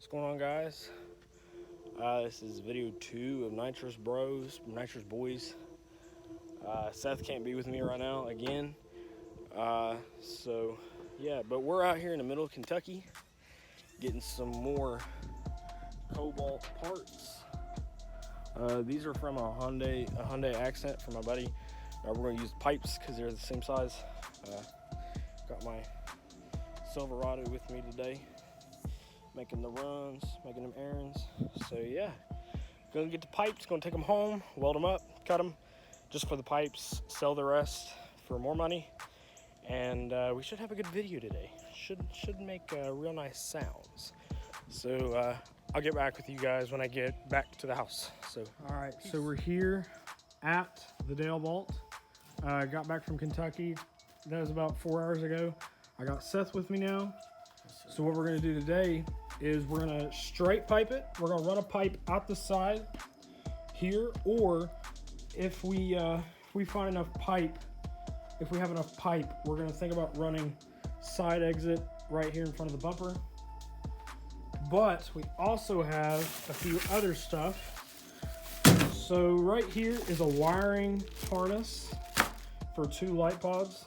What's going on, guys? This is video 2 of Nitrous Boys. Seth can't be with me right now again. Yeah, but we're out here in the middle of Kentucky getting some more Cobalt parts. These are from a Hyundai Accent from my buddy. We're going to use pipes because they're the same size. Got my Silverado with me today, making the runs, making them errands. So yeah, gonna get the pipes, gonna take them home, weld them up, cut them just for the pipes, sell the rest for more money, and we should have a good video today. Should make real nice sounds. So I'll get back with you guys when I get back to the house. So all right, so we're here at the Dalebalt. Got back from Kentucky. That was about 4 hours ago. I got Seth with me now. So what we're gonna do today is we're gonna straight pipe it. We're gonna run a pipe out the side here, or if we find enough pipe, if we have enough pipe, we're gonna think about running side exit right here in front of the bumper. But we also have a few other stuff. So right here is a wiring harness for 2 light pods.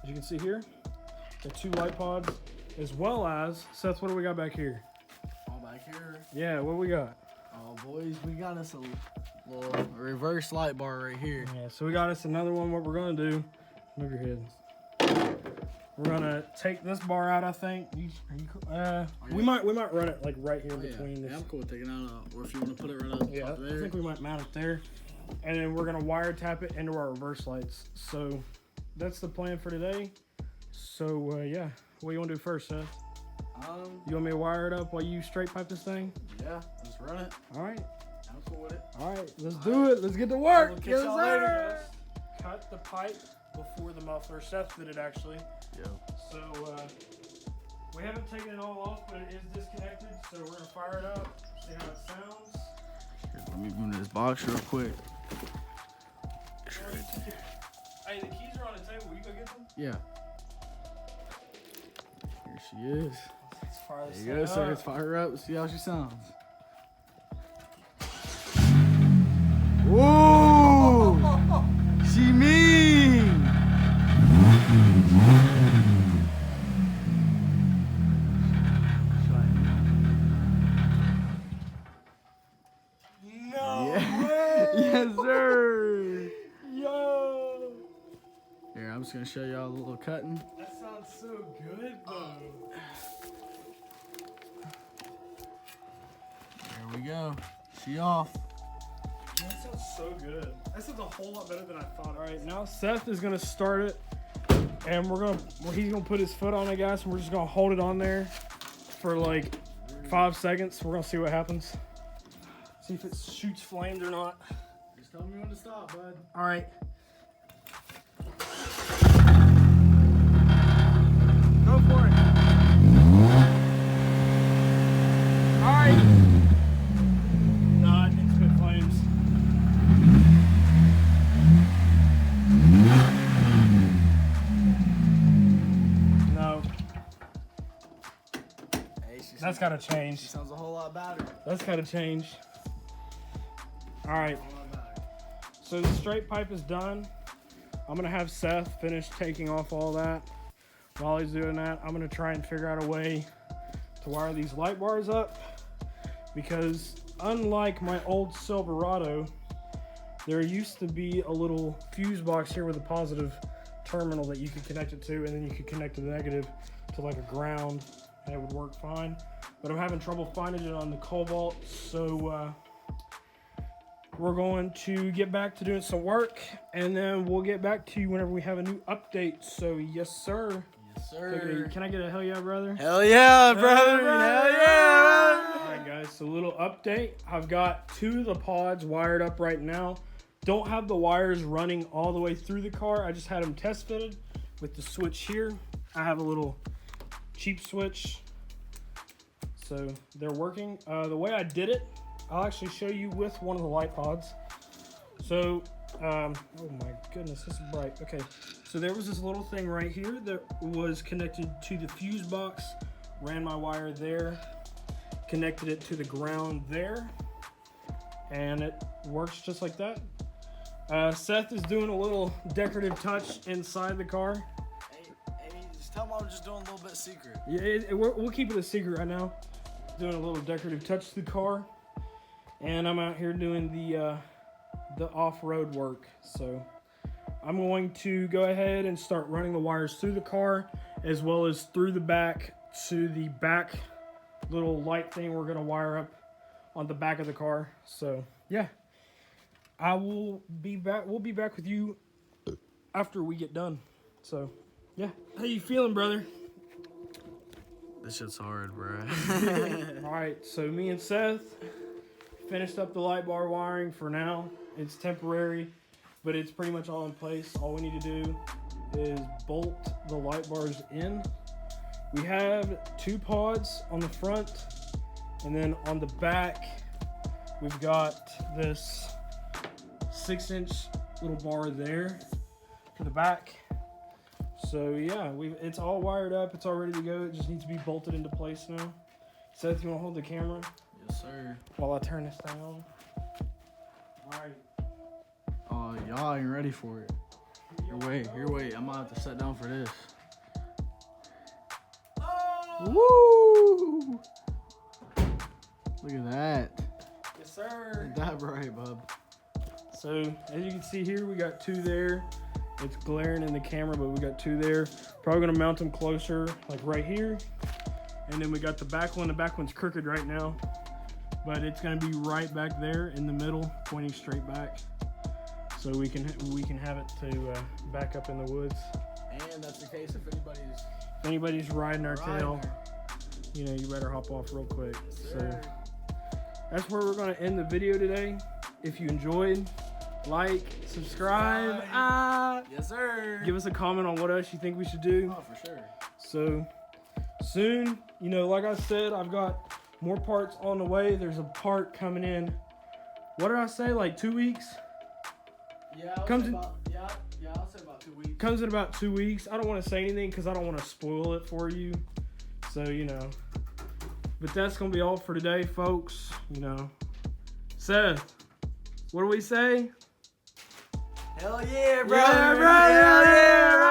As you can see here, the 2 light pods, as well as, Seth, what do we got back here? All back here. Yeah, what we got? Oh, boys, we got us a little reverse light bar right here. Yeah, so we got us another one. What we're gonna do, move your head. We're gonna take this bar out, I think. We might run it like right here between this. Yeah, I'm cool with taking it out, or if you want to put it right up top there. I think we might mount it there. And then we're gonna wire tap it into our reverse lights. So that's the plan for today. So yeah, what do you want to do first, Seth? You want me to wire it up while you straight pipe this thing? Yeah, just run it. All right. I'm cool with it. All right, let's do it. Let's get to work. We'll catch y'all later, guys. Cut the pipe before the muffler. Seth did it actually. Yeah. So we haven't taken it all off, but it is disconnected. So we're gonna fire it up, see how it sounds. Here, let me move this box real quick. Hey, the keys are on the table. Will you go get them? Yeah. Here she is. Let's fire this There you go, sir. Let's fire her up and see how she sounds. Whoa! She mean! No Yeah. way! Yes, sir! Yo! Here, I'm just gonna show y'all a little cutting. That sounds so good, though. There we go. She off. That sounds so good. That sounds a whole lot better than I thought. All right, now Seth is gonna start it, and he's gonna put his foot on the gas, and we're just gonna hold it on there for like 5 seconds. We're gonna see what happens. See if it shoots flames or not. Just tell me when to stop, bud. All right. Go for it. All right. No, it didn't spit flames. No. Hey, That's gotta change. She sounds a whole lot better. That's gotta change. All right. So the straight pipe is done. I'm gonna have Seth finish taking off all that. While he's doing that, I'm gonna try and figure out a way to wire these light bars up, because unlike my old Silverado, there used to be a little fuse box here with a positive terminal that you could connect it to, and then you could connect the negative to like a ground, and it would work fine. But I'm having trouble finding it on the Cobalt, so we're going to get back to doing some work, and then we'll get back to you whenever we have a new update. So yes, sir. Yes, sir. Can I get a hell yeah, brother? Hell yeah, brother. Hell yeah. All right, guys, so little update. I've got 2 of the pods wired up right now. Don't have the wires running all the way through the car. I just had them test fitted with the switch here. I have a little cheap switch, so they're working. The way I did it, I'll actually show you with one of the light pods. So, oh my goodness, this is bright. Okay, so there was this little thing right here that was connected to the fuse box. Ran my wire there, connected it to the ground there, and it works just like that. Seth is doing a little decorative touch inside the car. Hey, just tell him I'm just doing a little bit secret. Yeah, we'll keep it a secret right now. Doing a little decorative touch to the car, and I'm out here doing the off-road work. So I'm going to go ahead and start running the wires through the car, as well as through the back to the back little light thing we're gonna wire up on the back of the car. So yeah, I will be back. We'll be back with you after we get done. So yeah, how you feeling, brother? This shit's hard, bro. All right, so me and Seth finished up the light bar wiring for now. It's temporary, but it's pretty much all in place. All we need to do is bolt the light bars in. We have 2 pods on the front, and then on the back, we've got this 6-inch little bar there for the back. So yeah, it's all wired up. It's all ready to go. It just needs to be bolted into place now. Seth, you want to hold the camera? Yes, sir. While I turn this thing on. All right. Oh, y'all ain't ready for it. Here, wait. I'm gonna have to sit down for this. Oh! Woo! Look at that. Yes, sir. That bright, bub. So as you can see here, we got 2 there. It's glaring in the camera, but we got 2 there. Probably gonna mount them closer, like right here. And then we got the back one. The back one's crooked right now, but it's gonna be right back there in the middle, pointing straight back. So we can have it to back up in the woods. And that's the case if anybody's riding our tail, you know, you better hop off real quick. So that's where we're gonna end the video today. If you enjoyed, like, subscribe. Yes, sir. Give us a comment on what else you think we should do. Oh, for sure. So soon, you know, like I said, I've got more parts on the way. There's a part coming in. What did I say? Like 2 weeks? Yeah, I'll say about 2 weeks. Comes in about 2 weeks. I don't want to say anything because I don't want to spoil it for you. So, you know. But that's going to be all for today, folks. You know. Seth, what do we say? Hell yeah, bro. Yeah, bro. Hell yeah, bro.